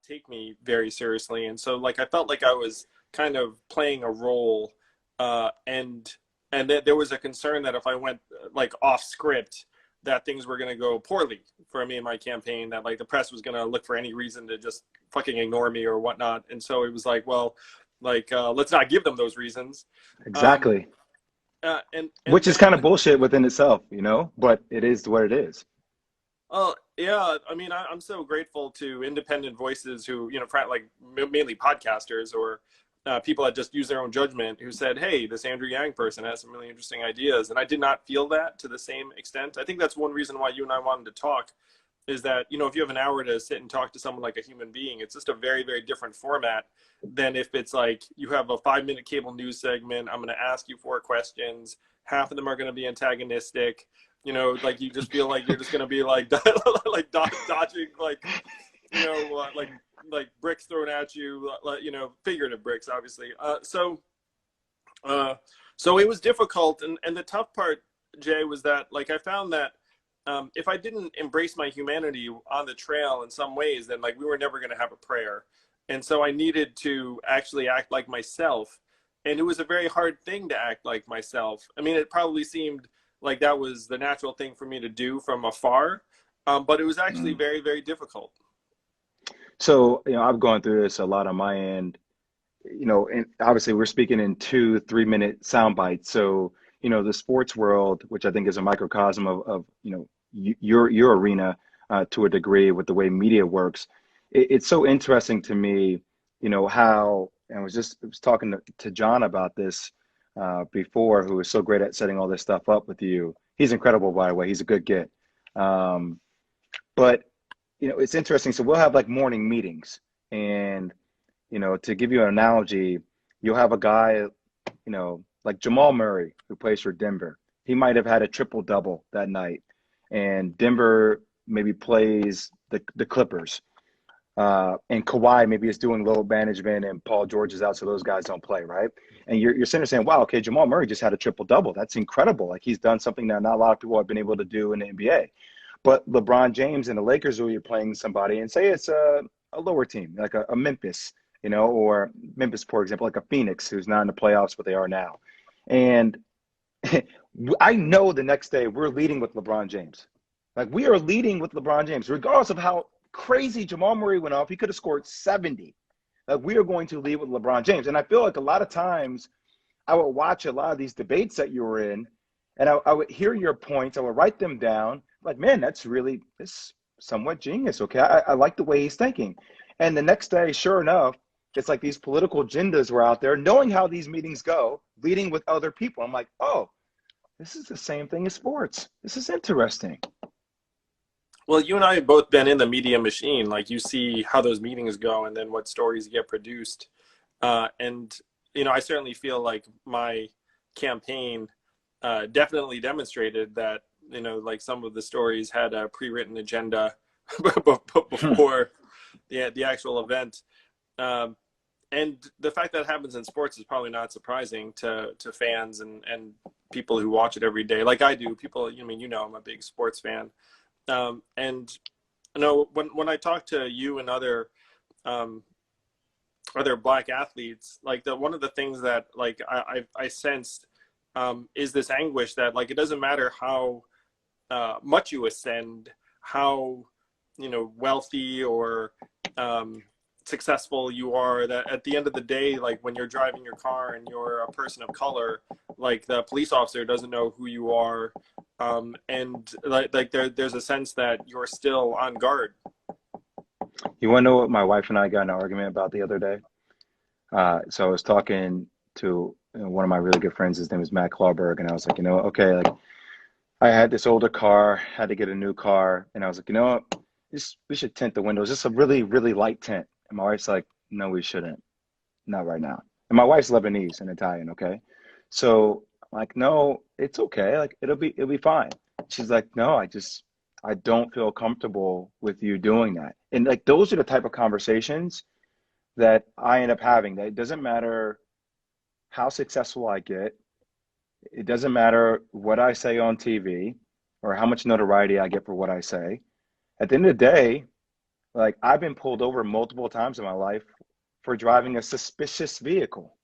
take me very seriously. And so like I felt like I was kind of playing a role, and there was a concern that if I went like off script, that things were going to go poorly for me in my campaign, that like the press was going to look for any reason to just fucking ignore me or whatnot. And so it was like, well, like let's not give them those reasons. Um, Exactly. and Which is then kind of bullshit within itself, you know, but it is what it is. oh yeah, I mean, I'm so grateful to independent voices who, you know, like mainly podcasters or people that just use their own judgment, who said, "Hey, this Andrew Yang person has some really interesting ideas," and I did not feel that to the same extent. I think that's one reason why you and I wanted to talk, is that, you know, if you have an hour to sit and talk to someone like a human being, it's just a very, very different format than if it's like you have a 5-minute cable news segment. I'm going to ask you 4 questions. Half of them are going to be antagonistic. You know, like you just feel like you're just going to be like, like dodging, like, you know, like bricks thrown at you, like, you know, figurative bricks, obviously. So it was difficult. And the tough part, Jay, was that like I found that if I didn't embrace my humanity on the trail in some ways, then like we were never going to have a prayer. And so I needed to actually act like myself. And it was a very hard thing to act like myself. I mean, it probably seemed like that was the natural thing for me to do from afar. But it was actually Mm. very, very difficult. So, you know, I've gone through this a lot on my end, you know, and obviously we're speaking in 2 3 minute sound bites. So, you know, the sports world, which I think is a microcosm of you know, your arena to a degree with the way media works. It's so interesting to me, you know, how, and I was talking to John about this before, who is so great at setting all this stuff up with you. He's incredible, by the way. He's a good get. Um, but, you know, it's interesting. So we'll have like morning meetings, and you know, to give you an analogy, you'll have a guy, you know, like Jamal Murray, who plays for Denver. He might have had a triple double that night, and Denver maybe plays the Clippers. And Kawhi maybe is doing load management, and Paul George is out, so those guys don't play, right? And you're sitting there saying, "Wow, okay, Jamal Murray just had a triple double. That's incredible. Like he's done something that not a lot of people have been able to do in the NBA." But LeBron James and the Lakers, who you're playing somebody, and say it's a lower team, like a Memphis, you know, or Memphis, for example, like a Phoenix, who's not in the playoffs, but they are now. And I know the next day we're leading with LeBron James. Like we are leading with LeBron James, regardless of how crazy Jamal Murray went off. He could have scored 70. Like we are going to lead with LeBron James. And I feel like a lot of times I would watch a lot of these debates that you were in, and I would hear your points. I would write them down. Like, man, this somewhat genius. Okay, I like the way he's thinking. And the next day, sure enough, it's like these political agendas were out there, knowing how these meetings go, leading with other people. I'm like, oh, this is the same thing as sports. This is interesting. Well, you and I have both been in the media machine. Like you see how those meetings go and then what stories get produced. And, you know, I certainly feel like my campaign definitely demonstrated that, you know, like some of the stories had a pre-written agenda before the actual event. Um, and the fact that it happens in sports is probably not surprising to fans and people who watch it every day, like I do. People, I mean, you know, I'm a big sports fan. And you know, when I talk to you and um, other Black athletes, like one of the things that like I sensed is this anguish that like it doesn't matter how much you ascend, how, you know, wealthy or successful you are, that at the end of the day, like when you're driving your car and you're a person of color, like the police officer doesn't know who you are, and like there's a sense that you're still on guard. You want to know what my wife and I got in an argument about the other day? So I was talking to, you know, one of my really good friends. His name is Matt Clawberg, and I was like, you know, okay, like I had this older car, had to get a new car, and I was like, you know what, we should tint the windows, just a really, really light tint. And my wife's like, no, we shouldn't, not right now. And my wife's Lebanese and Italian, okay? So I'm like, no, it's okay, like it'll be fine. She's like, no, I don't feel comfortable with you doing that. And like those are the type of conversations that I end up having. That it doesn't matter how successful I get. It doesn't matter what I say on TV or how much notoriety I get for what I say. At the end of the day, Like I've been pulled over multiple times in my life for driving a suspicious vehicle.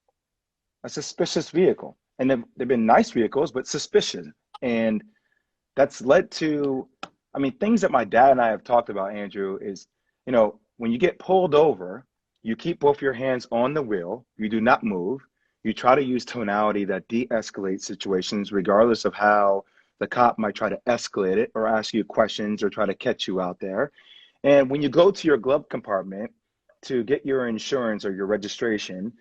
And they've been nice vehicles, but suspicious. And that's led to, I mean, things that my dad and I have talked about, Andrew, is, when you get pulled over, you keep both your hands on the wheel, you do not move. You try to use tonality that de-escalates situations, regardless of how the cop might try to escalate it or ask you questions or try to catch you out there. And when you go to your glove compartment to get your insurance or your registration,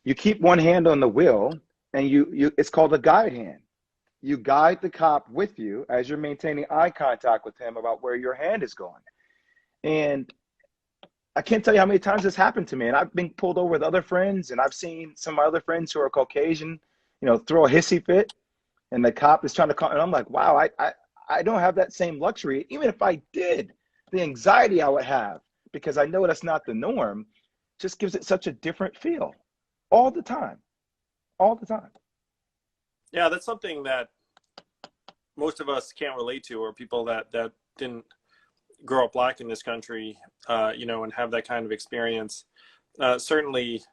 you keep one hand on the wheel and you it's called a guide hand. You guide the cop with you as you're maintaining eye contact with him about where your hand is going. And I can't tell you how many times this happened to me. And I've been pulled over with other friends, and I've seen some of my other friends who are Caucasian, throw a hissy fit, and the cop is trying to call. And I'm like, wow, I don't have that same luxury. Even if I did, the anxiety I would have, because I know that's not the norm, just gives it such a different feel all the time, all the time. Yeah, that's something that most of us can't relate to, or people that didn't grow up black in this country, and have that kind of experience. Certainly,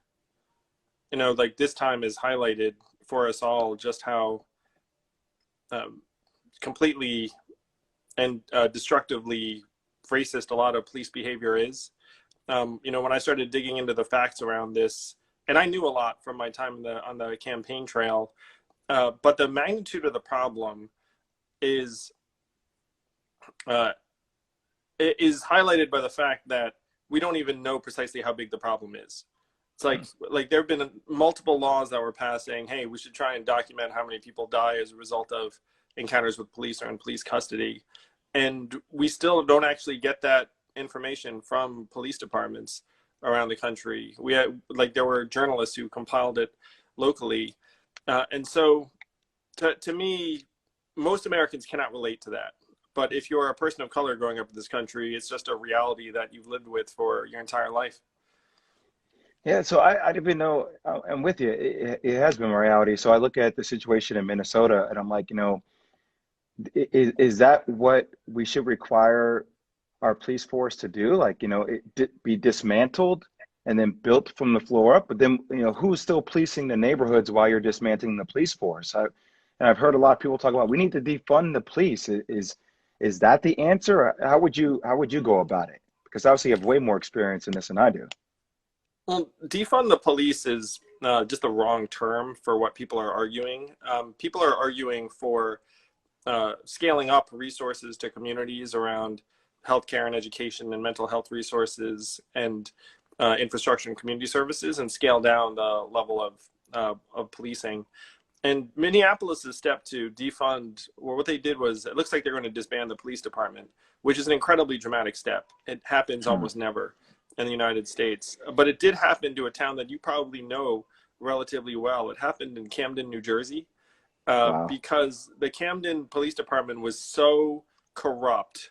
like this time is highlighted for us all just how completely and destructively racist a lot of police behavior is. When I started digging into the facts around this, and I knew a lot from my time on the campaign trail, but the magnitude of the problem is highlighted by the fact that we don't even know precisely how big the problem is. It's like there have been multiple laws that were passed saying, hey, we should try and document how many people die as a result of encounters with police or in police custody. And we still don't actually get that information from police departments around the country. There were journalists who compiled it locally. And so to me, most Americans cannot relate to that. But if you're a person of color growing up in this country, it's just a reality that you've lived with for your entire life. Yeah, so I didn't even know, I'm with you. It has been a reality. So I look at the situation in Minnesota and I'm like, is that what we should require our police force to do? Like, be dismantled and then built from the floor up. But then, who's still policing the neighborhoods while you're dismantling the police force? And I've heard a lot of people talk about we need to defund the police. Is that the answer? How would you go about it? Because obviously you have way more experience in this than I do. Well, defund the police is just the wrong term for what people are arguing. People are arguing for scaling up resources to communities around healthcare and education and mental health resources and infrastructure and community services, and scale down the level of policing. And Minneapolis's step to defund, or what they did was, it looks like they're going to disband the police department, which is an incredibly dramatic step. It happens almost never in the United States, but it did happen to a town that you probably know relatively well. It happened in Camden, New Jersey, Wow. because the Camden Police Department was so corrupt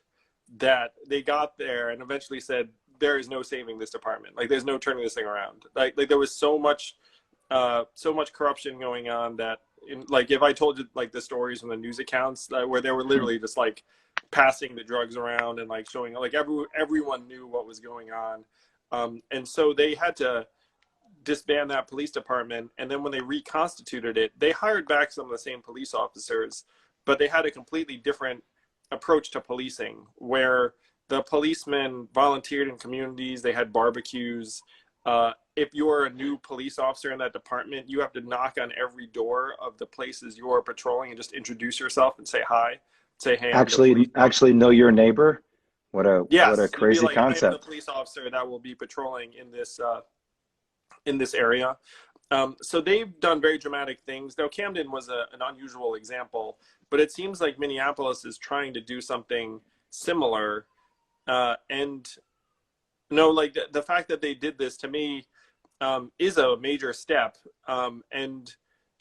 that they got there and eventually said, there is no saving this department. Like, there's no turning this thing around. Like there was so much corruption going on that, if I told you like the stories from the news accounts where they were literally just like passing the drugs around and like showing, like everyone knew what was going on. And so they had to disband that police department. And then when they reconstituted it, they hired back some of the same police officers, but they had a completely different approach to policing, where the policemen volunteered in communities. They had barbecues. If you're a new police officer in that department, you have to knock on every door of the places you're patrolling and just introduce yourself and say hi. Say, hey, I'm the police Actually know your neighbor. What a Yes, you'd be crazy like, I am the concept. police officer that will be patrolling in this area. So they've done very dramatic things. Now, Camden was an unusual example, but it seems like Minneapolis is trying to do something similar. And no, like the fact that they did this, to me, is a major step. And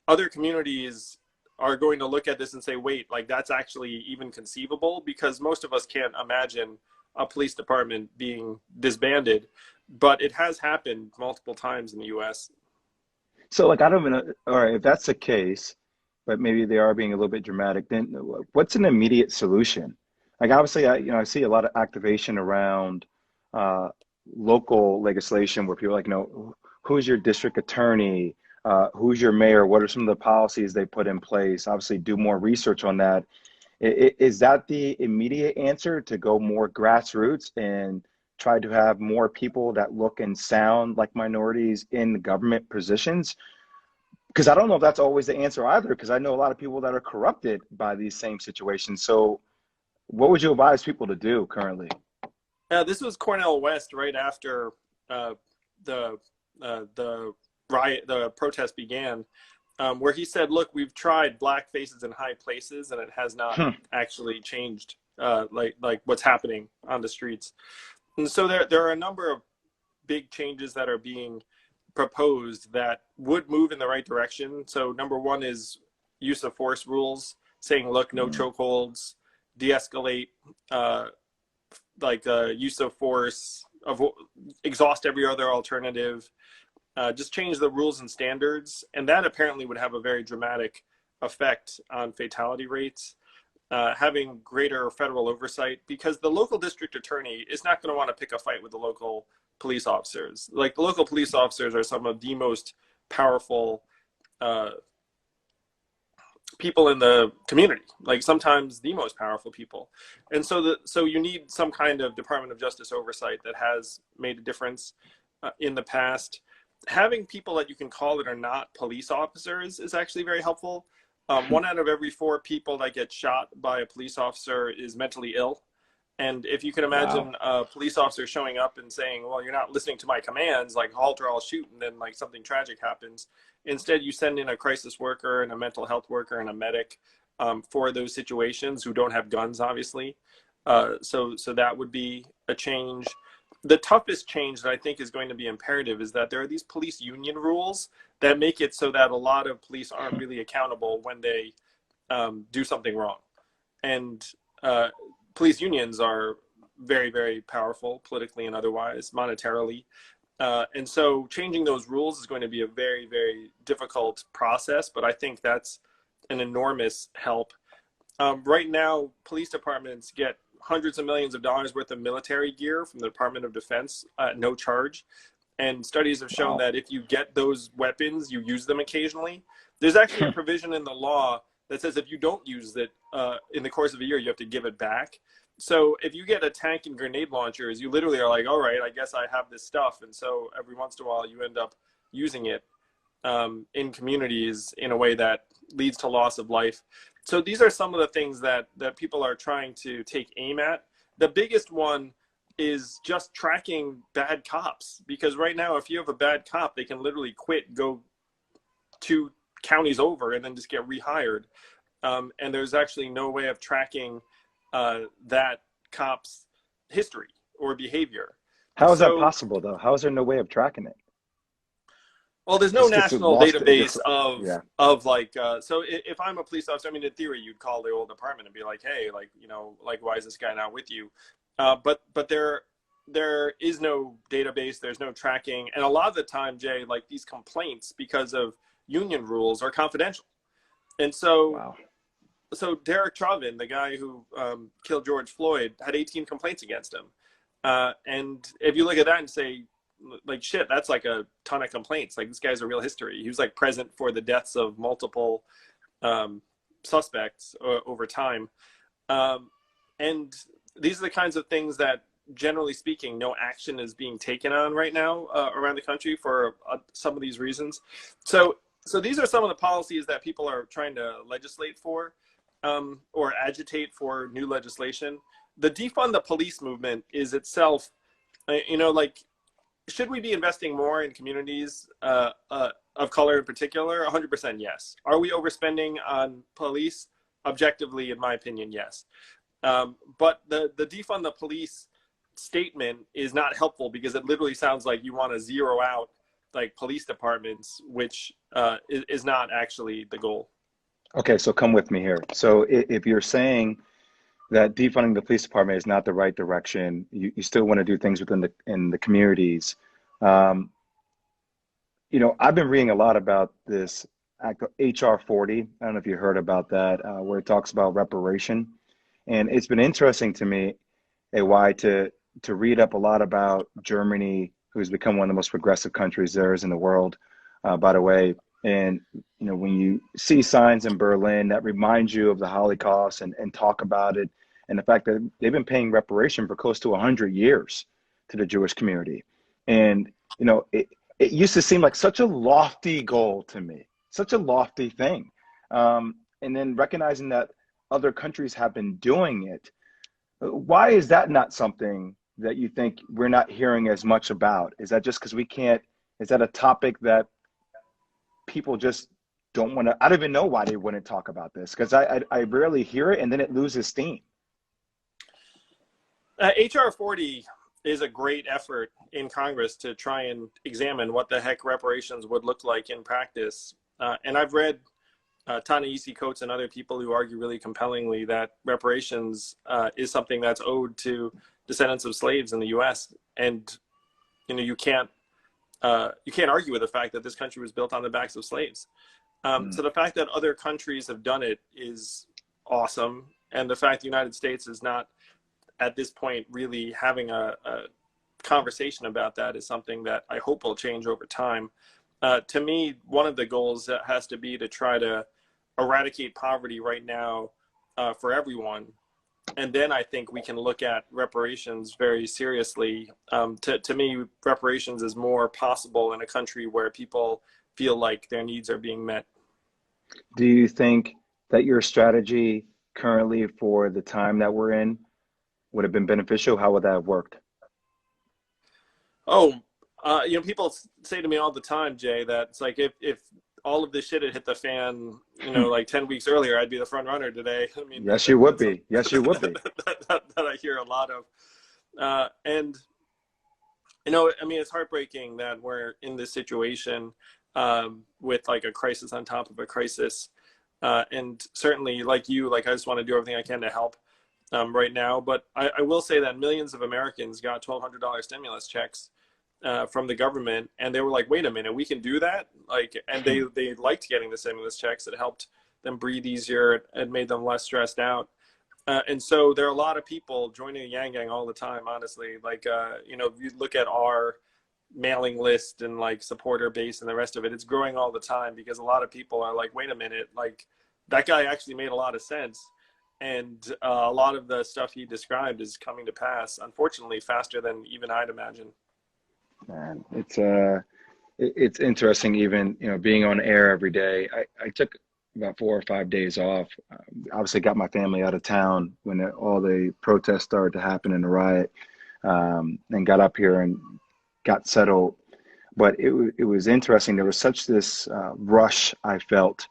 other communities are going to look at this and say, wait, like that's actually even conceivable, because most of us can't imagine a police department being disbanded, but it has happened multiple times in the US. So like I don't even know, all right, if that's the case, but maybe they are being a little bit dramatic, then what's an immediate solution? Like obviously I see a lot of activation around uh, local legislation where people are like, who's your district attorney? Who's your mayor? What are some of the policies they put in place? Obviously, do more research on that. Is that the immediate answer, to go more grassroots and try to have more people that look and sound like minorities in government positions? Because I don't know if that's always the answer either, because I know a lot of people that are corrupted by these same situations. So what would you advise people to do currently? This was Cornel West right after uh, the the riot, the protest began, where he said, "Look, we've tried black faces in high places, and it has not actually changed like what's happening on the streets." And so there are a number of big changes that are being proposed that would move in the right direction. So number one is use of force rules, saying, look, no chokeholds, de-escalate, use of force, exhaust every other alternative, just change the rules and standards. And that apparently would have a very dramatic effect on fatality rates. Having greater federal oversight, because the local district attorney is not going to want to pick a fight with the local police officers. Like, the local police officers are some of the most powerful people in the community, like sometimes the most powerful people. And so you need some kind of Department of Justice oversight that has made a difference in the past. Having people that you can call that are not police officers is actually very helpful. 1 out of every 4 people that get shot by a police officer is mentally ill. And if you can Wow. imagine a police officer showing up and saying, well, you're not listening to my commands, like halt or I'll shoot, and then like something tragic happens. Instead, you send in a crisis worker and a mental health worker and a medic for those situations, who don't have guns, obviously. So that would be a change. The toughest change that I think is going to be imperative is that there are these police union rules that make it so that a lot of police aren't really accountable when they do something wrong. And police unions are very, very powerful politically and otherwise, monetarily. And so changing those rules is going to be a very, very difficult process, but I think that's an enormous help. Right now, police departments get hundreds of millions of dollars worth of military gear from the Department of Defense at no charge. And studies have shown Wow. that if you get those weapons, you use them occasionally. There's actually a provision in the law that says if you don't use it in the course of a year, you have to give it back. So if you get a tank and grenade launchers, you literally are like, all right, I guess I have this stuff. And so every once in a while, you end up using it in communities in a way that leads to loss of life. So these are some of the things that people are trying to take aim at. The biggest one is just tracking bad cops, because right now, if you have a bad cop, they can literally quit, go 2 counties over, and then just get rehired. And there's actually no way of tracking that cop's history or behavior. How is that So, possible, though? How is there no way of tracking it? well, there's no Just gets national lost. It database gets, yeah. of like. So if I'm a police officer, I mean, in theory, you'd call the old department and be like, hey, like, like, why is this guy not with you? But there is no database. There's no tracking, and a lot of the time, Jay, like, these complaints, because of union rules, are confidential. And Wow. so Derek Chauvin, the guy who killed George Floyd, had 18 complaints against him. And if you look at that and say, like, shit, that's like a ton of complaints. Like, this guy's a real history. He was like present for the deaths of multiple suspects over time. And these are the kinds of things that, generally speaking, no action is being taken on right now around the country for some of these reasons. So these are some of the policies that people are trying to legislate for, or agitate for new legislation. The defund the police movement is itself, like, should we be investing more in communities of color in particular? 100% yes. Are we overspending on police? Objectively, in my opinion, yes. But the defund the police statement is not helpful, because it literally sounds like you want to zero out like police departments, which is not actually the goal. Okay, so come with me here. So if you're saying that defunding the police department is not the right direction, you still want to do things in the communities. I've been reading a lot about this HR 40. I don't know if you heard about that, where it talks about reparation. And it's been interesting to me, why to to read up a lot about Germany, who's become one of the most progressive countries there is in the world, by the way. And when you see signs in Berlin that remind you of the Holocaust and talk about it, and the fact that they've been paying reparation for close to 100 years to the Jewish community. And, it used to seem like such a lofty goal to me, such a lofty thing. And then recognizing that other countries have been doing it. Why is that not something that you think we're not hearing as much about? Is that just because we can't, is that a topic that people just don't want to, I don't even know why they wouldn't talk about this, because I rarely hear it and then it loses steam. HR 40 is a great effort in Congress to try and examine what the heck reparations would look like in practice. And I've read Ta-Nehisi Coates and other people who argue really compellingly that reparations is something that's owed to descendants of slaves in the U.S. And you can't argue with the fact that this country was built on the backs of slaves. So the fact that other countries have done it is awesome, and the fact the United States is not at this point really having a conversation about that is something that I hope will change over time. To me, one of the goals that has to be to try to eradicate poverty right now for everyone. And then I think we can look at reparations very seriously. To me, reparations is more possible in a country where people feel like their needs are being met. Do you think that your strategy currently for the time that we're in would have been beneficial? How would that have worked? People say to me all the time, Jay, that it's like if all of this shit had hit the fan, like 10 weeks earlier, I'd be the front runner today. I mean, yes, you would be. Yes, you would be. That I hear a lot of. It's heartbreaking that we're in this situation with like a crisis on top of a crisis. And certainly I just want to do everything I can to help right now. But I will say that millions of Americans got $1,200 stimulus checks from the government, and they were like, wait a minute, we can do that? And they liked getting the stimulus checks. It helped them breathe easier and made them less stressed out. And so there are a lot of people joining the Yang Gang all the time, honestly. You look at our mailing list and supporter base and the rest of it, it's growing all the time because a lot of people are like, wait a minute, that guy actually made a lot of sense. And a lot of the stuff he described is coming to pass, unfortunately, faster than even I'd imagine. Man, it's interesting, even being on air every day. I took about 4 or 5 days off. Obviously got my family out of town when all the protests started to happen in the riot, and got up here and got settled. But it was interesting. There was such this rush I felt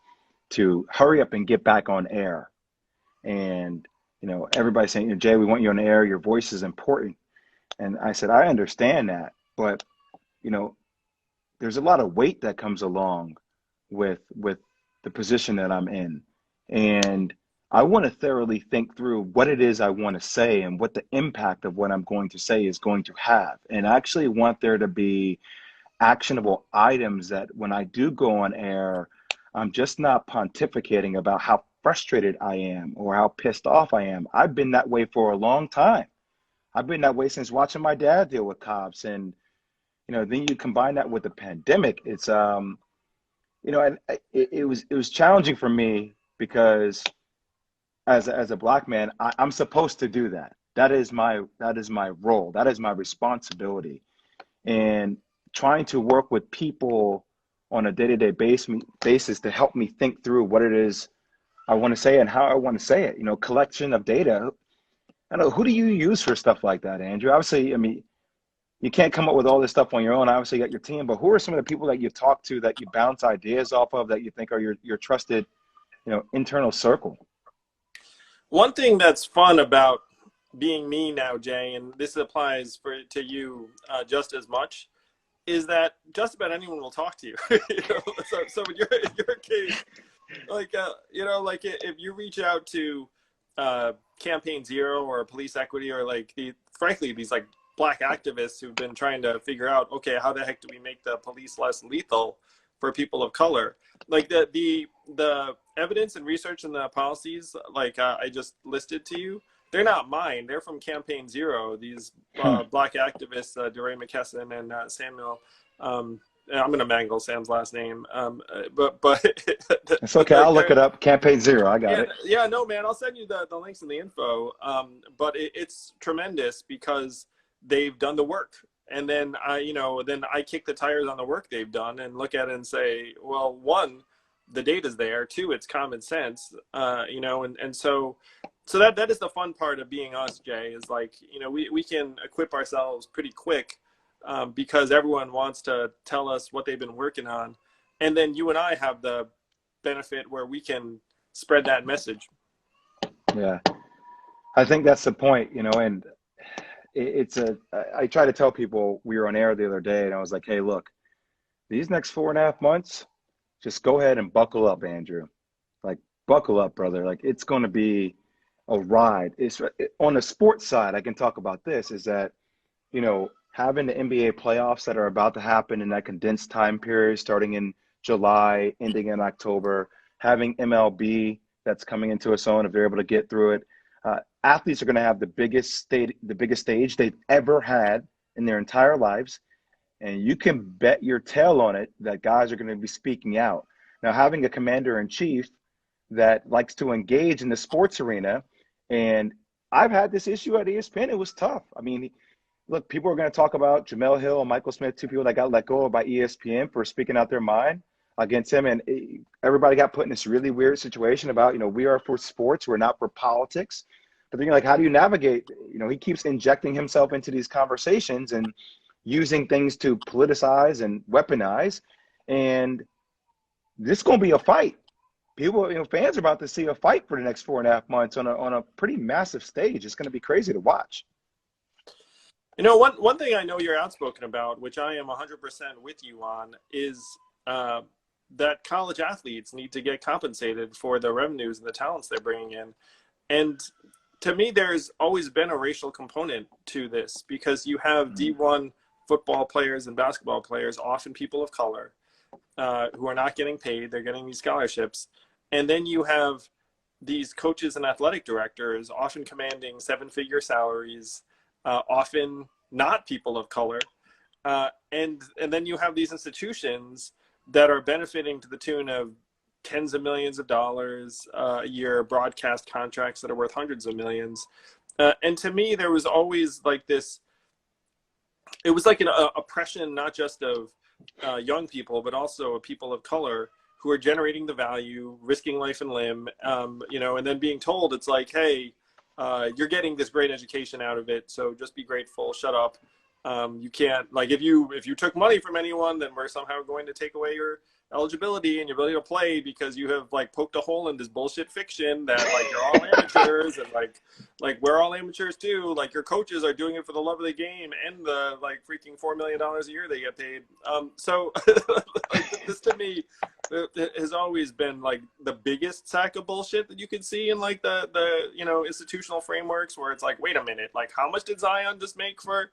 to hurry up and get back on air. And everybody saying, Jay, we want you on air. Your voice is important. And I said, I understand that. But, there's a lot of weight that comes along with the position that I'm in. And I want to thoroughly think through what it is I want to say and what the impact of what I'm going to say is going to have. And I actually want there to be actionable items that when I do go on air, I'm just not pontificating about how frustrated I am or how pissed off I am. I've been that way for a long time. I've been that way since watching my dad deal with cops. And then you combine that with the pandemic. It's it was challenging for me because as a Black man, I'm supposed to do that. That is my role. That is my responsibility. And trying to work with people on a day-to-day basis to help me think through what it is I want to say and how I want to say it. Collection of data. I don't know, who do you use for stuff like that, Andrew? Obviously, you can't come up with all this stuff on your own. Obviously, you got your team, but who are some of the people that you talk to that you bounce ideas off of that you think are your trusted, internal circle? One thing that's fun about being me now, Jay, and this applies to you just as much, is that just about anyone will talk to you. So in your case, if you reach out to Campaign Zero or Police Equity or frankly these Black activists who've been trying to figure out, okay, how the heck do we make the police less lethal for people of color? The evidence and research and the policies I just listed to you, they're not mine. They're from Campaign Zero. These black activists, DeRay McKesson and Samuel. I'm gonna mangle Sam's last name, but It's okay. I'll look it up. Campaign Zero. I got yeah, it. yeah, no, man, I'll send you the links and the info. But it's tremendous because they've done the work, and then I kick the tires on the work they've done and look at it and say, well, one, the data's there. Two, it's common sense. And so that is the fun part of being us, Jay. Is like we can equip ourselves pretty quick. Because everyone wants to tell us what they've been working on. And then you and I have the benefit where we can spread that message. Yeah, I think that's the point, and I try to tell people, we were on air the other day and I was like, hey, look, these next 4.5 months, just go ahead and buckle up, Andrew. Like, buckle up, brother. Like, it's going to be a ride. It's on the sports side. I can talk about this is that, having the NBA playoffs that are about to happen in that condensed time period, starting in July, ending in October, having MLB that's coming into its own if they're able to get through it. Athletes are going to have the biggest stage they've ever had in their entire lives. And you can bet your tail on it that guys are going to be speaking out. Now, having a commander-in-chief that likes to engage in the sports arena, and I've had this issue at ESPN. It was tough. I mean, look, people are going to talk about Jamel Hill and Michael Smith, two people that got let go by ESPN for speaking out their mind against him. And everybody got put in this really weird situation about, we are for sports. We're not for politics. But then you're like, how do you navigate? He keeps injecting himself into these conversations and using things to politicize and weaponize. And this is going to be a fight. People, fans are about to see a fight for the next 4.5 months on a pretty massive stage. It's going to be crazy to watch. One thing I know you're outspoken about, which I am 100% with you on, is that college athletes need to get compensated for the revenues and the talents they're bringing in. And to me, there's always been a racial component to this because you have D1 football players and basketball players, often people of color, who are not getting paid. They're getting these scholarships. And then you have these coaches and athletic directors, often commanding 7-figure salaries, often not people of color. And then you have these institutions that are benefiting to the tune of tens of millions of dollars a year, broadcast contracts that are worth hundreds of millions. And to me, there was always like this, it was like an oppression, not just of young people, but also of people of color who are generating the value, risking life and limb, and then being told it's like, hey, you're getting this great education out of it, so just be grateful, shut up. You can't, like, if you took money from anyone, then we're somehow going to take away your eligibility and your ability to play because you have like poked a hole in this bullshit fiction that like you're all amateurs and like we're all amateurs too. Like your coaches are doing it for the love of the game and the like freaking $4 million a year they get paid. So like, this to me has always been like the biggest sack of bullshit that you can see in like the institutional frameworks where it's like, wait a minute, like how much did Zion just make for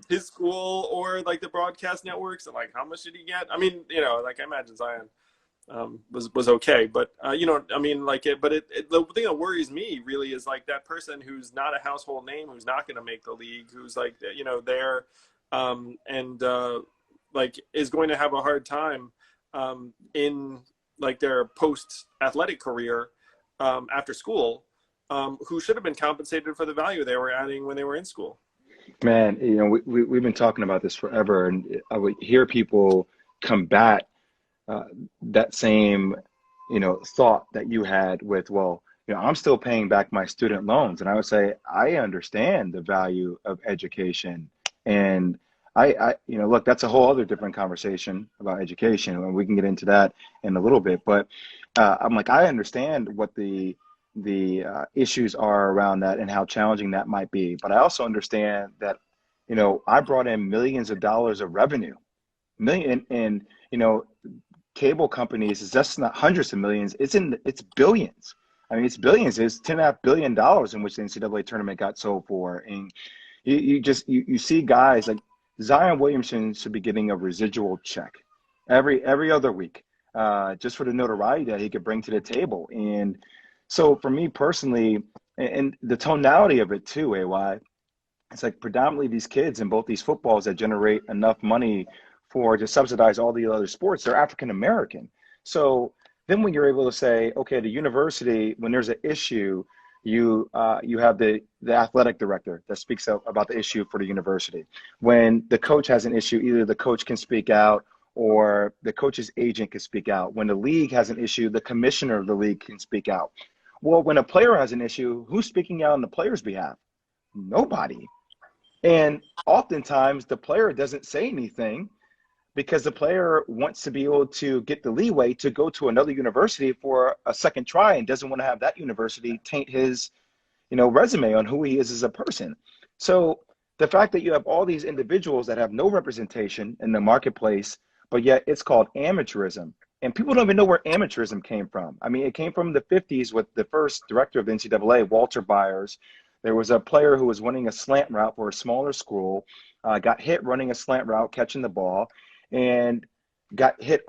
his school or like the broadcast networks, and like how much did he get? I mean, like I imagine Zion was okay, but but the thing that worries me really is like that person who's not a household name, who's not going to make the league, who's like there like is going to have a hard time in like their post athletic career after school, who should have been compensated for the value they were adding when they were in school. Man, we've been talking about this forever, and I would hear people combat that same, thought that you had with, well, I'm still paying back my student loans. And I would say, I understand the value of education. And I look, that's a whole other different conversation about education, and we can get into that in a little bit. But I'm like, I understand what the issues are around that and how challenging that might be. But I also understand that, I brought in millions of dollars of revenue, and cable companies is just not hundreds of millions. It's billions. I mean, it's billions. It's $10.5 billion in which the NCAA tournament got sold for. And you see guys like Zion Williamson should be getting a residual check every other week, just for the notoriety that he could bring to the table. And So for me personally, and the tonality of it too, AY, it's like predominantly these kids in both these footballs that generate enough money for to subsidize all the other sports, they're African American. So then when you're able to say, okay, the university, when there's an issue, you have the athletic director that speaks out about the issue for the university. When the coach has an issue, either the coach can speak out or the coach's agent can speak out. When the league has an issue, the commissioner of the league can speak out. Well, when a player has an issue, who's speaking out on the player's behalf? Nobody. And oftentimes the player doesn't say anything because the player wants to be able to get the leeway to go to another university for a second try and doesn't want to have that university taint his, resume on who he is as a person. So the fact that you have all these individuals that have no representation in the marketplace, but yet it's called amateurism. And people don't even know where amateurism came from. I mean, it came from the 50s with the first director of the NCAA, Walter Byers. There was a player who was running a slant route for a smaller school, got hit running a slant route, catching the ball, and got hit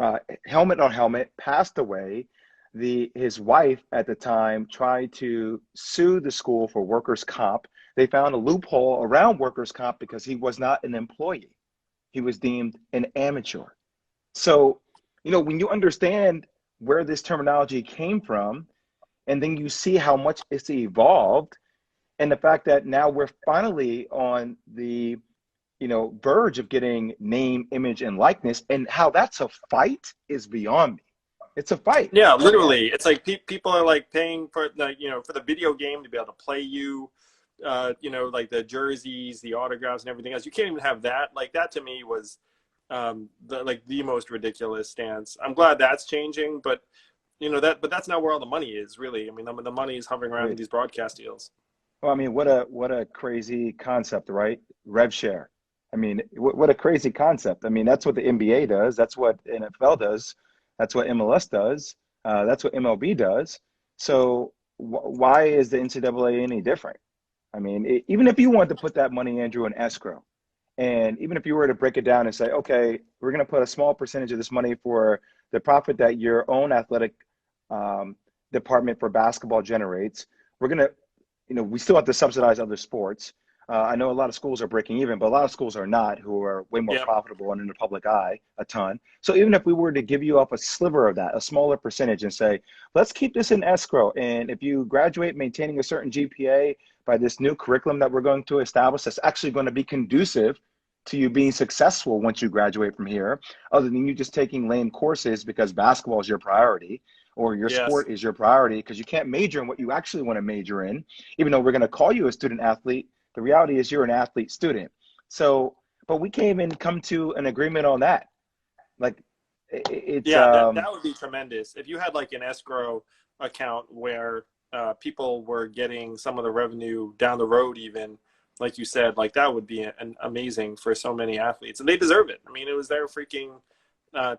helmet on helmet, passed away. His wife at the time tried to sue the school for workers' comp. They found a loophole around workers' comp because he was not an employee. He was deemed an amateur. So, when you understand where this terminology came from, and then you see how much it's evolved, and the fact that now we're finally on the, verge of getting name, image, and likeness, and how that's a fight is beyond me. It's a fight. Yeah, literally. It's like people are like paying for for the video game to be able to play you, like the jerseys, the autographs, and everything else. You can't even have that. Like that to me was the most ridiculous stance. I'm glad that's changing, but that's not where all the money is really. I mean, the money is hovering around these broadcast deals. Well, I mean, what a crazy concept, right? Rev share. I mean, what a crazy concept. I mean, that's what the NBA does. That's what NFL does. That's what MLS does. That's what MLB does. So why is the NCAA any different? I mean, even if you want to put that money, Andrew, in escrow, and even if you were to break it down and say, okay, we're going to put a small percentage of this money for the profit that your own athletic department for basketball generates, we're going to, we still have to subsidize other sports. I know a lot of schools are breaking even, but a lot of schools are not, who are way more profitable and in the public eye a ton. So even if we were to give you up a sliver of that, a smaller percentage, and say, let's keep this in escrow. And if you graduate maintaining a certain GPA by this new curriculum that we're going to establish, that's actually going to be conducive to you being successful once you graduate from here, other than you just taking lame courses because basketball is your priority, or your sport is your priority, because you can't major in what you actually want to major in, even though we're going to call you a student athlete. The reality is you're an athlete student. So, but we can't even come to an agreement on that. Like, it's that would be tremendous if you had like an escrow account where people were getting some of the revenue down the road, even like you said, like that would be an amazing for so many athletes, and they deserve it. I mean, it was their freaking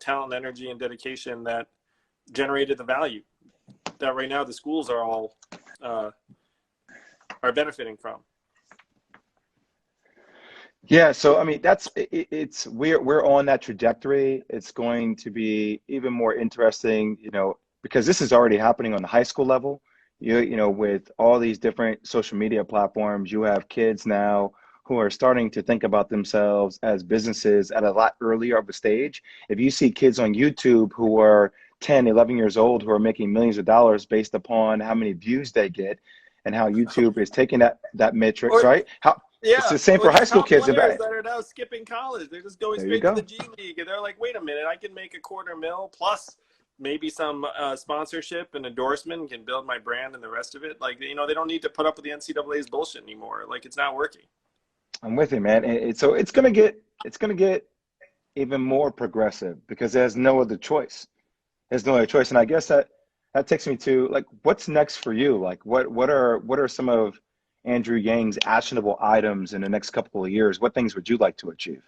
talent, energy, and dedication that generated the value that right now the schools are all are benefiting from. Yeah, so I mean we're on that trajectory. It's going to be even more interesting, because this is already happening on the high school level. With all these different social media platforms, you have kids now who are starting to think about themselves as businesses at a lot earlier of a stage. If you see kids on YouTube who are 10, 11 years old who are making millions of dollars based upon how many views they get and how YouTube is taking that metrics, right? It's the same for high school kids. Players that are now skipping college, they're just going straight to the G League, and they're like, "Wait a minute, I can make $250,000 plus maybe some sponsorship and endorsement, and can build my brand and the rest of it." Like, they don't need to put up with the NCAA's bullshit anymore. Like, it's not working. I'm with you, man. So it's gonna get even more progressive because there's no other choice. There's no other choice, and I guess that takes me to like, what's next for you? Like, what are some of Andrew Yang's actionable items in the next couple of years? What things would you like to achieve?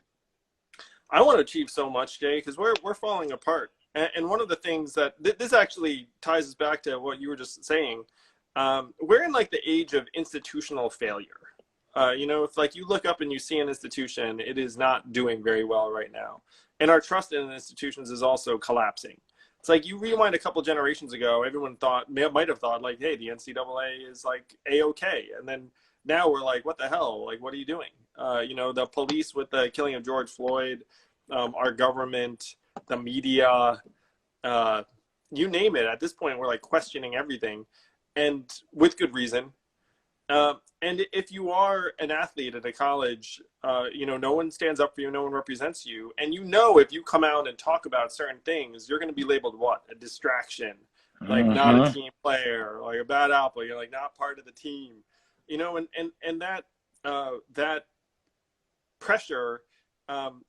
I want to achieve so much, Jay, because we're falling apart. And one of the things that this actually ties us back to what you were just saying, we're in like the age of institutional failure. If like you look up and you see an institution, it is not doing very well right now. And our trust in institutions is also collapsing. It's like you rewind a couple generations ago, everyone might have thought like, hey, the NCAA is like A-OK. And then now we're like, what the hell? Like, what are you doing? The police with the killing of George Floyd, our government, the media, you name it. At this point, we're like questioning everything, and with good reason. And if you are an athlete at a college, no one stands up for you, no one represents you. And if you come out and talk about certain things, you're going to be labeled what? A distraction, like not a team player, like a bad apple. You're like not part of the team, and that pressure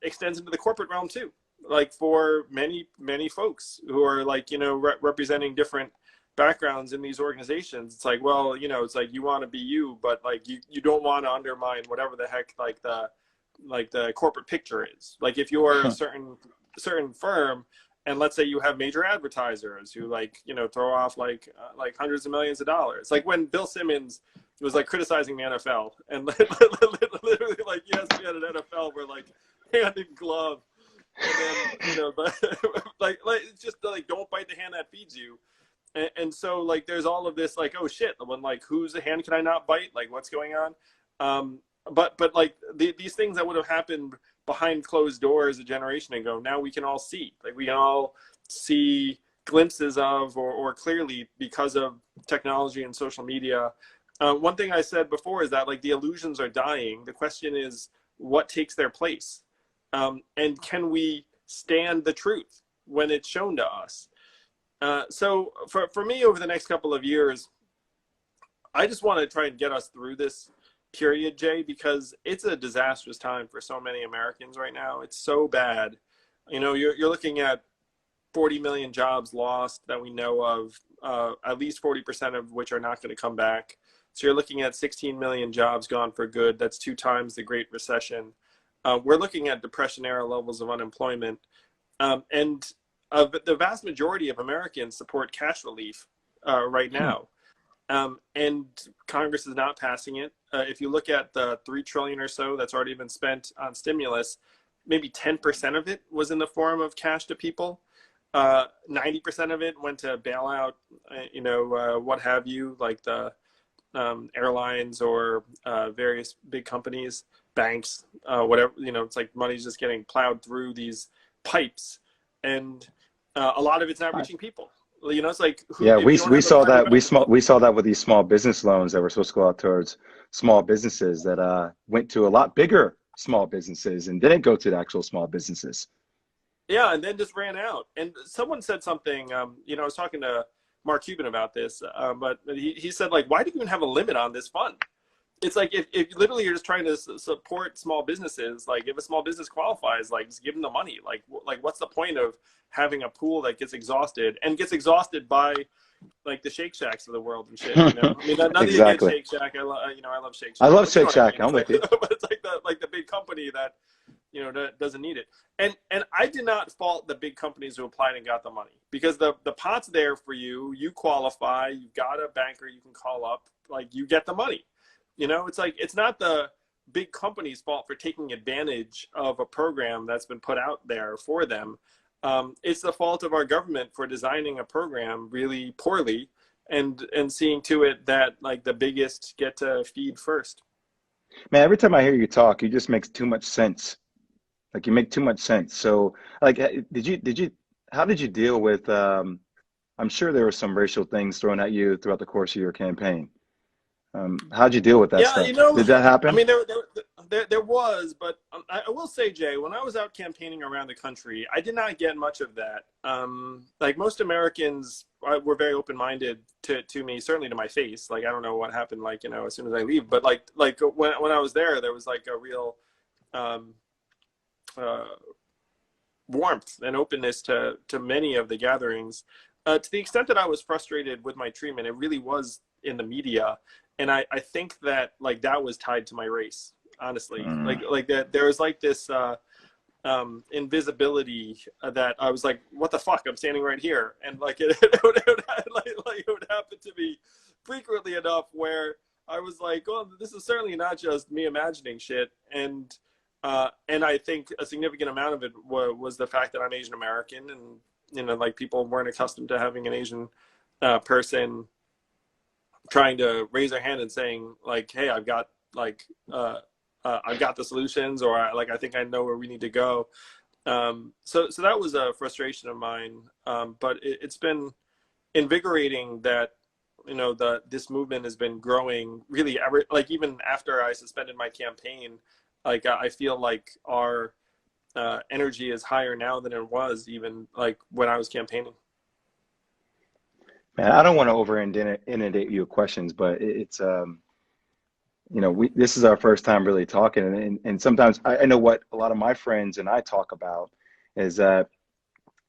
extends into the corporate realm too. Like for many, many folks who are like, representing different backgrounds in these organizations, it's like, well, it's like you want to be you, but like you don't want to undermine whatever the heck like the corporate picture is. Like if you are a certain firm, and let's say you have major advertisers who like throw off like hundreds of millions of dollars, like when Bill Simmons was like criticizing the NFL, and literally like ESPN and NFL were like hand in glove, and then like it's just like don't bite the hand that feeds you. And so like there's all of this like, oh shit, when like whose hand can I not bite, like what's going on, but like these things that would have happened behind closed doors a generation ago, now we can all see, like we can all see glimpses of or clearly because of technology and social media. One thing I said before is that like the illusions are dying. The question is what takes their place, and can we stand the truth when it's shown to us? So for me, over the next couple of years, I just want to try and get us through this period, Jay, because it's a disastrous time for so many Americans right now. It's so bad. You're looking at 40 million jobs lost that we know of, at least 40% of which are not going to come back. So you're looking at 16 million jobs gone for good. That's 2 times the Great Recession. We're looking at Depression-era levels of unemployment. And the vast majority of Americans support cash relief right now. And Congress is not passing it. If you look at the $3 trillion or so that's already been spent on stimulus, maybe 10% of it was in the form of cash to people. 90% of it went to bailout, what have you, like the airlines or various big companies, banks, whatever. It's like money's just getting plowed through these pipes, and a lot of it's not reaching people. It's like we saw that we saw that with these small business loans that were supposed to go out towards small businesses that went to a lot bigger small businesses and didn't go to the actual small businesses. Yeah, and then just ran out. And someone said something. I was talking to Mark Cuban about this, but he said like, why do you even have a limit on this fund? It's like if literally you're just trying to support small businesses, like if a small business qualifies, like just give them the money. Like what's the point of having a pool that gets exhausted and by like the Shake Shacks of the world and shit? I mean, nothing against Shake Shack. I love Shake Shack. I love Shake Shack. I'm with you. But it's like the big company that doesn't need it. And I did not fault the big companies who applied and got the money, because the pot's there for you. You qualify. You've got a banker you can call up. Like you get the money. It's like it's not the big company's fault for taking advantage of a program that's been put out there for them. It's the fault of our government for designing a program really poorly and seeing to it that like the biggest get to feed first. Man, every time I hear you talk, you just make too much sense. Like you make too much sense. So like, how did you deal with, I'm sure there were some racial things thrown at you throughout the course of your campaign. How'd you deal with that stuff? Did that happen? I mean, there was, but I will say, Jay, when I was out campaigning around the country, I did not get much of that. Like most Americans were very open-minded to me, certainly to my face. Like, I don't know what happened, like, as soon as I leave, but like when I was there was like a real warmth and openness to many of the gatherings. To the extent that I was frustrated with my treatment, it really was in the media. And I think that like that was tied to my race, honestly. Like that there was like this invisibility that I was like, what the fuck? I'm standing right here. And like it would happen to me frequently enough where I was like, oh, this is certainly not just me imagining shit. And I think a significant amount of it was the fact that I'm Asian American, you know, like people weren't accustomed to having an Asian person trying to raise their hand and saying like, hey, I've got the solutions, or like I think I know where we need to go. So that was a frustration of mine. But it's been invigorating that, you know, this movement has been growing really like even after I suspended my campaign, like I feel like our energy is higher now than it was even like when I was campaigning. Man, I don't want to inundate you with questions, but it's you know, this is our first time really talking, and sometimes I know what a lot of my friends and I talk about is that,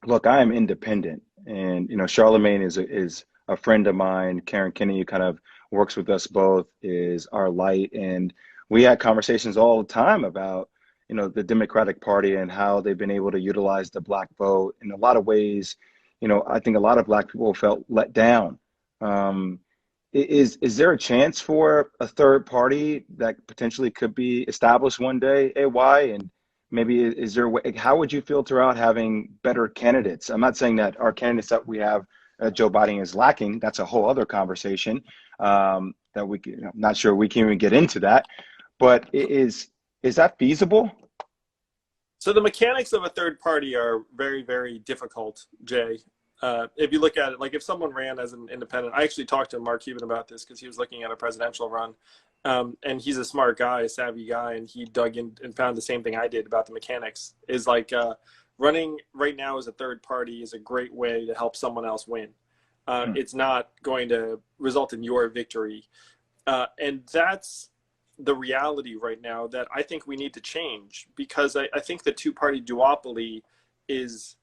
look, I am independent, and you know, Charlemagne is a friend of mine. Karen Kinney, who kind of works with us both, is our light, and we had conversations all the time about, you know, the Democratic Party and how they've been able to utilize the Black vote in a lot of ways. You know, I think a lot of Black people felt let down. Um, is there a chance for a third party that potentially could be established one day, AY? And maybe is there a way, how would you filter out having better candidates? I'm not saying that our candidates that we have, Joe Biden, is lacking. That's a whole other conversation that we can, I'm not sure we can even get into that. But is that feasible? So the mechanics of a third party are very, very difficult, Jay. If you look at it, like if someone ran as an independent, I actually talked to Mark Cuban about this because he was looking at a presidential run. And he's a smart guy, a savvy guy, and he dug in and found the same thing I did about the mechanics. Is like running right now as a third party is a great way to help someone else win. It's not going to result in your victory. And that's the reality right now that I think we need to change, because I think the two-party duopoly is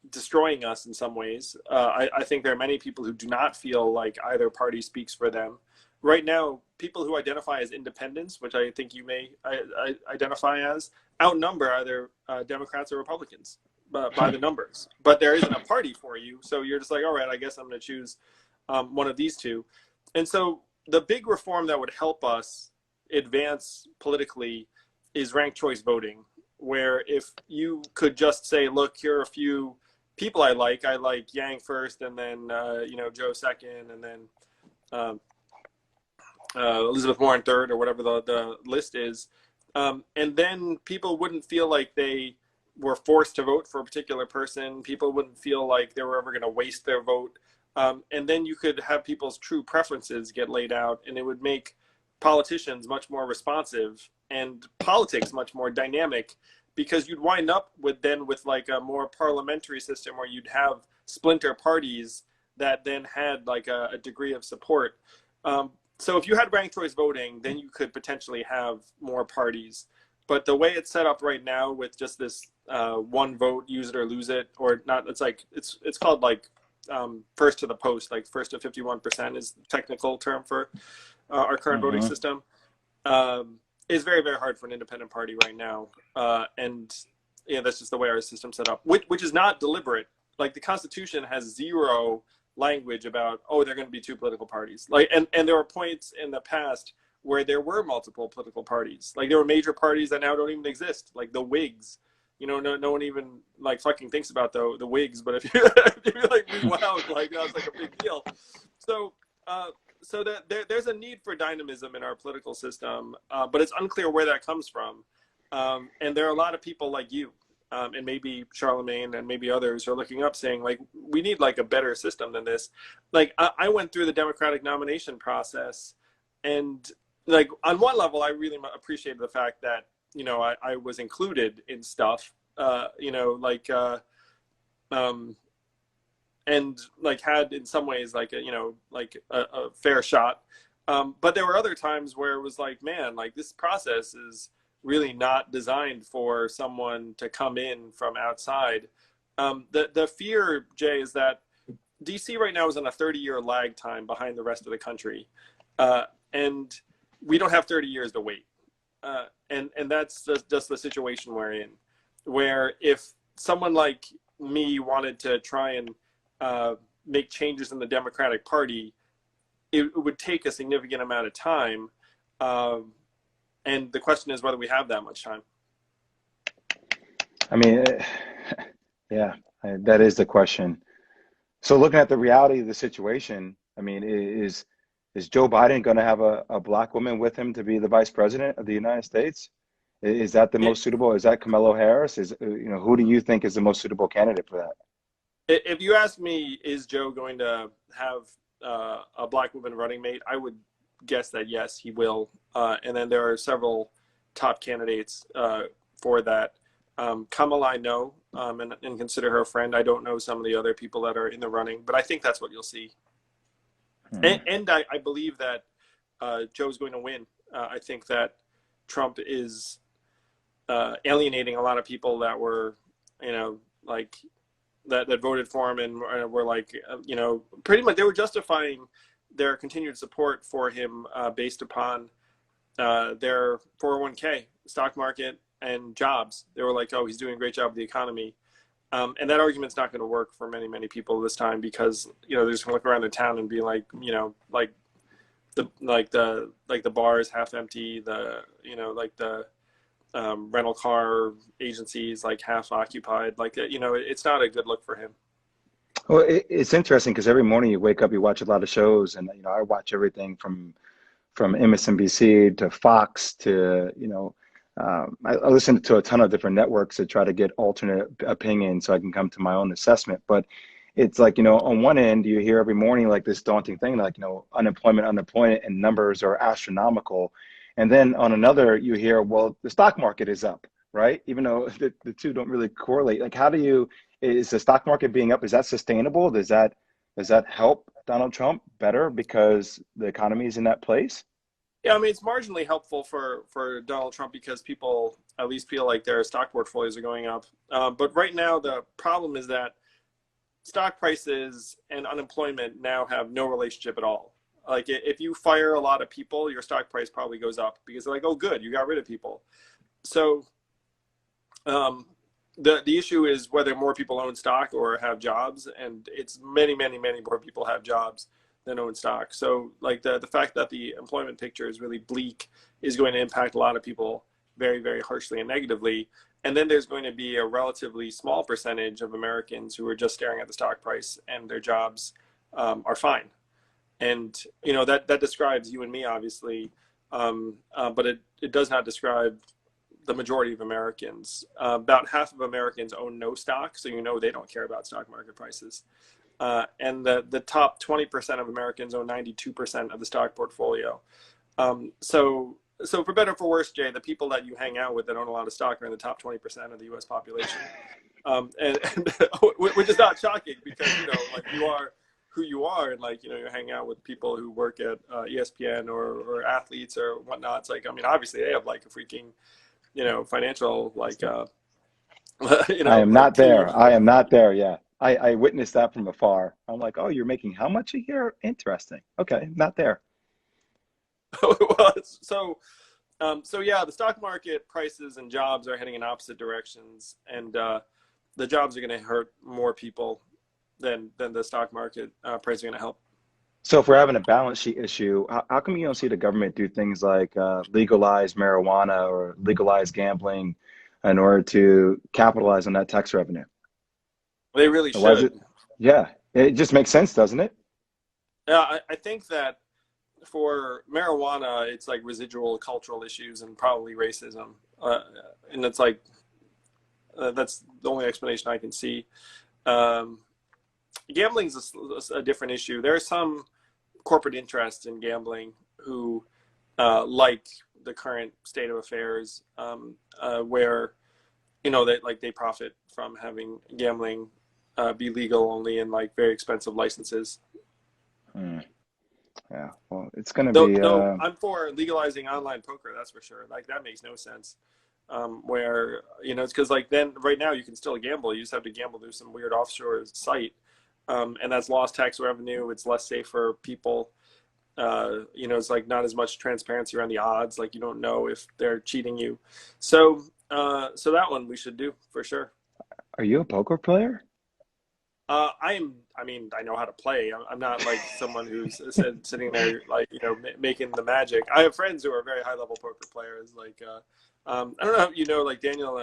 destroying us in some ways. I think there are many people who do not feel like either party speaks for them. Right now, people who identify as independents, which I think you may identify as, outnumber either Democrats or Republicans by the numbers. But there isn't a party for you, so you're just like, all right, I guess I'm going to choose one of these two. And so the big reform that would help us advance politically is ranked choice voting, where if you could just say, look, here are a few people I like Yang first, and then you know, Joe second, and then Elizabeth Warren third, or whatever the list is, and then people wouldn't feel like they were forced to vote for a particular person. People wouldn't feel like they were ever going to waste their vote, and then you could have people's true preferences get laid out, and it would make politicians much more responsive and politics much more dynamic, because you'd wind up with like a more parliamentary system where you'd have splinter parties that then had like a degree of support. So if you had ranked choice voting, then you could potentially have more parties. But the way it's set up right now with just this one vote, use it or lose it, or not, it's like it's called like first to the post, like first to 51% is the technical term for our current voting system. Is very, very hard for an independent party right now. And you know, that's just the way our system's set up, which is not deliberate. Like the Constitution has zero language about, oh, there are going to be two political parties. Like, and there were points in the past where there were multiple political parties. Like there were major parties that now don't even exist, like the Whigs. You know, no one even like fucking thinks about the Whigs, but if you like rewound, like that was like a big deal. So so that there's a need for dynamism in our political system, but it's unclear where that comes from. And there are a lot of people like you, and maybe Charlemagne and maybe others are looking up saying, like, we need like a better system than this. Like I went through the Democratic nomination process, and like on one level, I really appreciated the fact that, you know, I was included in stuff, you know, like, and like had in some ways like a, you know, like a fair shot. But there were other times where it was like, man, like this process is really not designed for someone to come in from outside. The fear, Jay, is that DC right now is on a 30-year lag time behind the rest of the country. And we don't have 30 years to wait. And that's just the situation we're in, where if someone like me wanted to try and make changes in the Democratic Party, it would take a significant amount of time. And the question is whether we have that much time. I mean, yeah. That is the question. So looking at the reality of the situation, I mean, is Joe Biden going to have a black woman with him to be the vice president of the United States? Is that the It, most suitable? Is that Kamala Harris? Who do you think is the most suitable candidate for that? if you ask me, is Joe going to have a black woman running mate? I would guess that yes, he will. And then there are several top candidates for that. Kamala, I know, and consider her a friend. I don't know some of the other people that are in the running, but I think that's what you'll see. Hmm. And I believe that Joe's going to win. I think that Trump is alienating a lot of people that were, like that voted for him and were like, pretty much they were justifying their continued support for him based upon their 401k, stock market, and jobs. They were like, oh, he's doing a great job with the economy. And that argument's not going to work for many, many people this time because, they're just going to look around the town and be like, like the bar is half empty, the rental car agencies like half occupied, it's not a good look for him. Well, it's interesting because every morning you wake up, you watch a lot of shows, and I watch everything from MSNBC to Fox to I listen to a ton of different networks to try to get alternate opinions so I can come to my own assessment. But it's like, on one end, you hear every morning like this daunting thing, like, unemployment, and numbers are astronomical. And then on another, you hear, well, the stock market is up, right? Even though the two don't really correlate. Like, is the stock market being up, is that sustainable? Does that help Donald Trump better because the economy is in that place? Yeah, I mean, it's marginally helpful for Donald Trump because people at least feel like their stock portfolios are going up. But right now, the problem is that stock prices and unemployment now have no relationship at all. Like, if you fire a lot of people, your stock price probably goes up because they're like, oh, good, you got rid of people. So the issue is whether more people own stock or have jobs, and it's many, many, many more people have jobs than own stock. So like the fact that the employment picture is really bleak is going to impact a lot of people very, very harshly and negatively. And then there's going to be a relatively small percentage of Americans who are just staring at the stock price and their jobs are fine. And that describes you and me, obviously, but it does not describe the majority of Americans. About half of Americans own no stock, so they don't care about stock market prices. And the top 20% of Americans own 92% of the stock portfolio. So for better or for worse, Jay, the people that you hang out with that own a lot of stock are in the top 20% of the U.S. population, and which is not shocking because like you are who you are, and you're hanging out with people who work at ESPN or athletes or whatnot. It's like, I mean, obviously they have like a freaking financial I am like not team. there. I am not there. Yeah. I witnessed that from afar. I'm like, oh, you're making how much a year? Interesting. Okay, not there. So yeah, the stock market prices and jobs are heading in opposite directions, and the jobs are going to hurt more people than the stock market price are going to help. So if we're having a balance sheet issue, how come you don't see the government do things like legalize marijuana or legalize gambling in order to capitalize on that tax revenue? They really Why is it? should. Yeah, it just makes sense, doesn't it? Yeah, I think that for marijuana, it's like residual cultural issues and probably racism, and it's like that's the only explanation I can see. Um, Gambling is a different issue. There are some corporate interests in gambling who like the current state of affairs, where they profit from having gambling be legal only in like very expensive licenses. Hmm. Yeah. Well, it's going to Though, be. though I'm for legalizing online poker, that's for sure. Like that makes no sense. Where it's because like then right now you can still gamble. You just have to gamble through some weird offshore site, and that's lost tax revenue. It's less safe for people. It's like not as much transparency around the odds. Like you don't know if they're cheating you. So that one we should do for sure. Are you a poker player? I mean, I know how to play. I'm not like someone who's sitting there like making the magic. I have friends who are very high level poker players. Like I don't know if like Daniel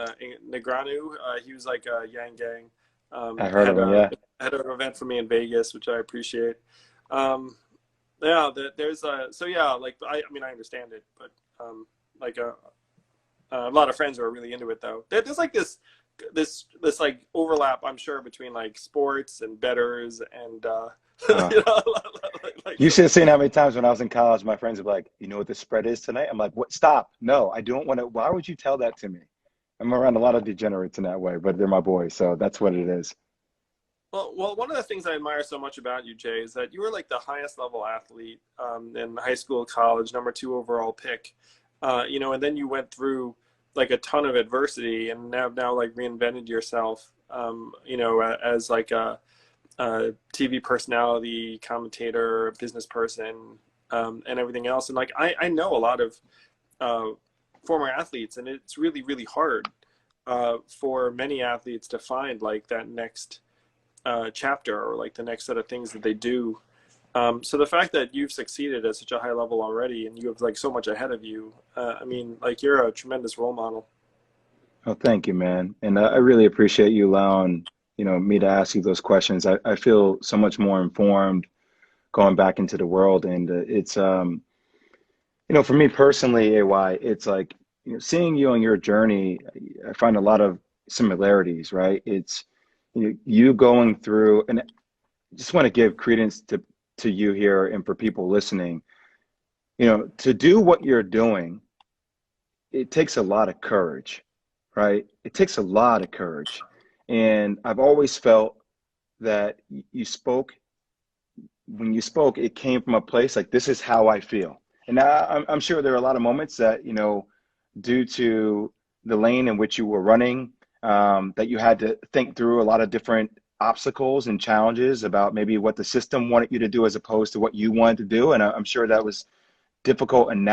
Negreanu. He was like a Yang Gang. I heard of him, yeah. Had an event for me in Vegas, which I appreciate. Um, yeah, there's so yeah, like I mean I understand it, but like a lot of friends are really into it though. There's like this like overlap, I'm sure, between like sports and bettors and Uh, you know, like you should have seen how many times when I was in college, my friends would be like, you know what the spread is tonight? I'm like, what? Stop. No, I don't want to. Why would you tell that to me? I'm around a lot of degenerates in that way, but they're my boys. So that's what it is. well, one of the things I admire so much about you, Jay, is that you were like the highest level athlete in high school, college, #2 overall pick, you know, and then you went through like a ton of adversity and now like reinvented yourself, you know, as like a TV personality, commentator, business person, and everything else. And like I know a lot of former athletes, and it's really, really hard for many athletes to find like that next chapter or like the next set of things that they do. So the fact that you've succeeded at such a high level already and you have like so much ahead of you, I mean, like you're a tremendous role model. Oh, thank you, man. And I really appreciate you allowing, me to ask you those questions. I feel so much more informed going back into the world. And it's, for me personally, AY, it's like, seeing you on your journey, I find a lot of similarities, right? It's you going through, and I just want to give credence to you here and for people listening, to do what you're doing, it takes a lot of courage, right? It takes a lot of courage. And I've always felt that you spoke, when you spoke, it came from a place like, this is how I feel. And I'm sure there are a lot of moments that, due to the lane in which you were running, that you had to think through a lot of different obstacles and challenges about maybe what the system wanted you to do as opposed to what you wanted to do. And I'm sure that was difficult and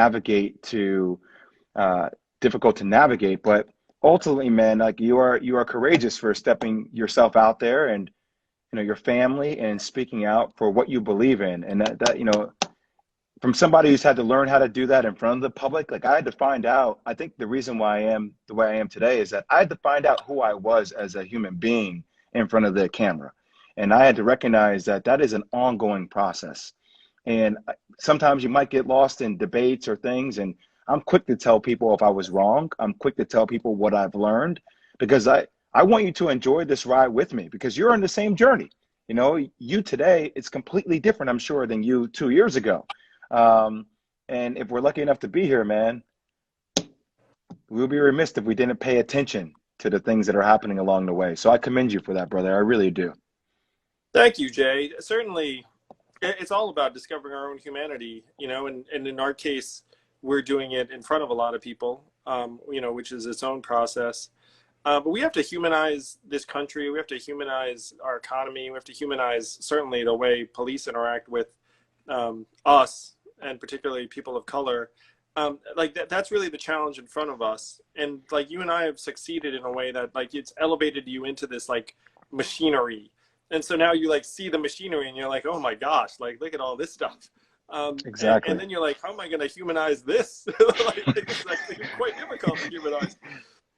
difficult to navigate, but ultimately, man, like you are courageous for stepping yourself out there and, your family, and speaking out for what you believe in. And that from somebody who's had to learn how to do that in front of the public, like I had to find out, I think the reason why I am the way I am today is that I had to find out who I was as a human being in front of the camera. And I had to recognize that that is an ongoing process. And sometimes you might get lost in debates or things. And I'm quick to tell people if I was wrong. I'm quick to tell people what I've learned, because I want you to enjoy this ride with me, because you're on the same journey. You today, it's completely different, I'm sure, than you 2 years ago. And if we're lucky enough to be here, man, we'll be remiss if we didn't pay attention to the things that are happening along the way. So I commend you for that, brother. I really do. Thank you, Jay. Certainly, it's all about discovering our own humanity, and in our case, we're doing it in front of a lot of people, which is its own process. But we have to humanize this country. We have to humanize our economy. We have to humanize certainly the way police interact with us, and particularly people of color. That's really the challenge in front of us. And like you and I have succeeded in a way that like it's elevated you into this like machinery. And so now you like see the machinery and you're like, oh my gosh, like look at all this stuff. Exactly. And then you're like, how am I going to humanize this? Like, it's actually quite difficult to humanize.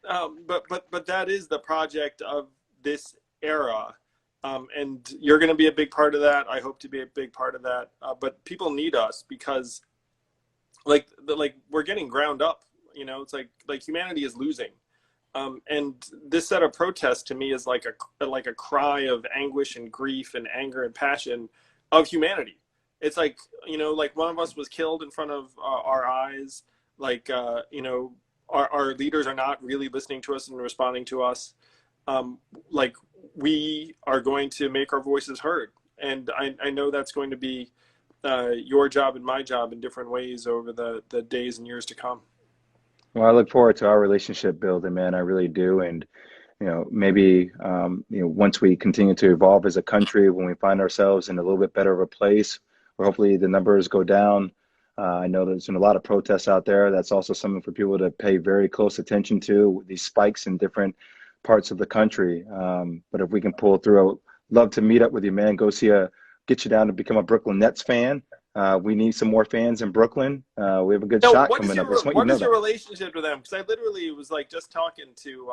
But that is the project of this era. And you're going to be a big part of that. I hope to be a big part of that. But people need us because like we're getting ground up, it's like humanity is losing. And this set of protests to me is like a cry of anguish and grief and anger and passion of humanity. It's like, like one of us was killed in front of our eyes. Like, our leaders are not really listening to us and responding to us. Like we are going to make our voices heard. And I know that's going to be your job and my job in different ways over the days and years to come. Well, I look forward to our relationship building, man. I really do. And, maybe, once we continue to evolve as a country, when we find ourselves in a little bit better of a place, where hopefully the numbers go down. I know there's been a lot of protests out there. That's also something for people to pay very close attention to, these spikes in different parts of the country. But if we can pull through, I'd love to meet up with you, man. Get you down to become a Brooklyn Nets fan. We need some more fans in Brooklyn. We have a good shot coming up. What is your relationship with them? Because I literally was like just talking to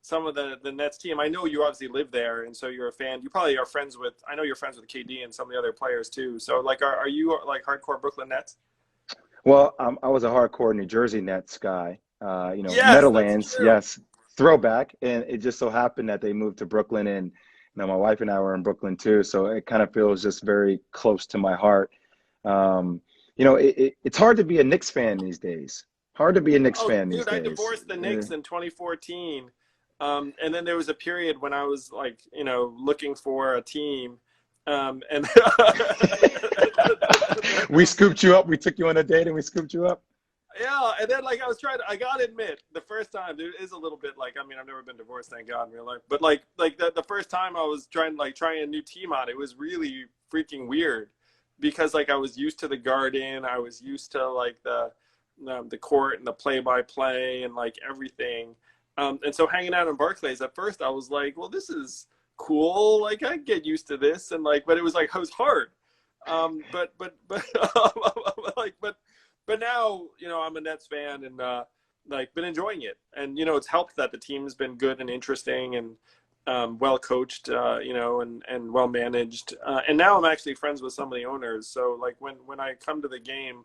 some of the Nets team. I know you obviously live there, and so you're a fan. You probably are friends with. I know you're friends with KD and some of the other players too. So like, are you like hardcore Brooklyn Nets? Well, I was a hardcore New Jersey Nets guy. Yes, that's Meadowlands, true. yes, throwback. And it just so happened that they moved to Brooklyn, and my wife and I were in Brooklyn too. So it kind of feels just very close to my heart. It's hard to be a Knicks fan these days. Hard to be a Knicks Oh, fan these dude, I days. divorced the Knicks in 2014. And then there was a period when I was like, looking for a team. And We scooped you up. We took you on a date and we scooped you up. yeah, and then like I gotta admit, the first time there is a little bit like, I mean, I've never been divorced, thank God, in real life. But like the first time I was trying a new team on, it was really freaking weird because like I was used to the garden, I was used to like the court and the play-by-play and like everything. And so hanging out in Barclays at first, I was like, well, this is cool. Like I get used to this, and like, but it was hard. But like, but now, I'm a Nets fan and like been enjoying it, and it's helped that the team's been good and interesting and well coached, and well managed. And now I'm actually friends with some of the owners. So like when I come to the game,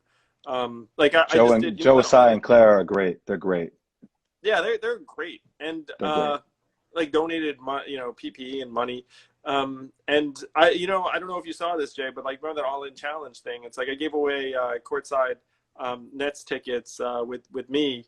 like I just did, Joe, that Tsai, online. and Claire are great. They're great. Yeah, they're great, and They're great. like donated PPE and money. And I don't know if you saw this, Jay, but like remember that All In Challenge thing? It's like I gave away courtside Nets tickets with me.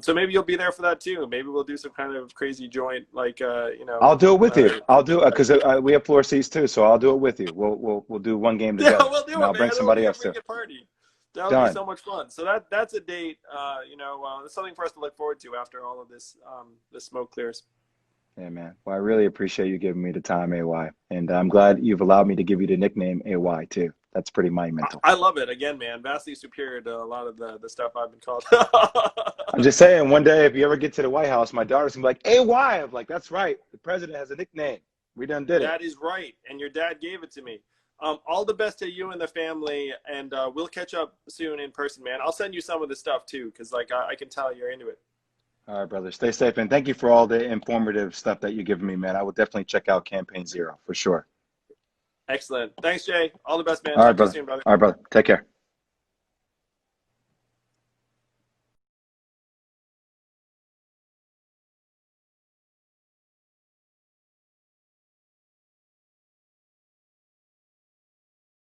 So maybe you'll be there for that too. Maybe we'll do some kind of crazy joint, like I'll do it with you. I'll do it uh, because we have floor seats too. So I'll do it with you. We'll do one game yeah, together, we'll and do I'll it, man. bring It'll somebody be a else too. freaking party. That would be Done. so much fun. So that's a date. It's something for us to look forward to after all of this the smoke clears. Yeah, man. Well, I really appreciate you giving me the time, AY, and I'm glad you've allowed me to give you the nickname AY too. That's pretty monumental. I love it. Again, man, vastly superior to a lot of the stuff I've been called. I'm just saying, one day if you ever get to the White House, my daughter's gonna be like, AY. I'm like, that's right. The president has a nickname. We done did it. That is right, and your dad gave it to me. All the best to you and the family, and we'll catch up soon in person, man. I'll send you some of the stuff too, because like I can tell you're into it. All right, brother. Stay safe, and thank you for all the informative stuff that you've given me, man. I will definitely check out Campaign Zero for sure. Excellent. Thanks, Jay. All the best, man. All right, Talk to you brother. soon, brother. All right, brother. Take care.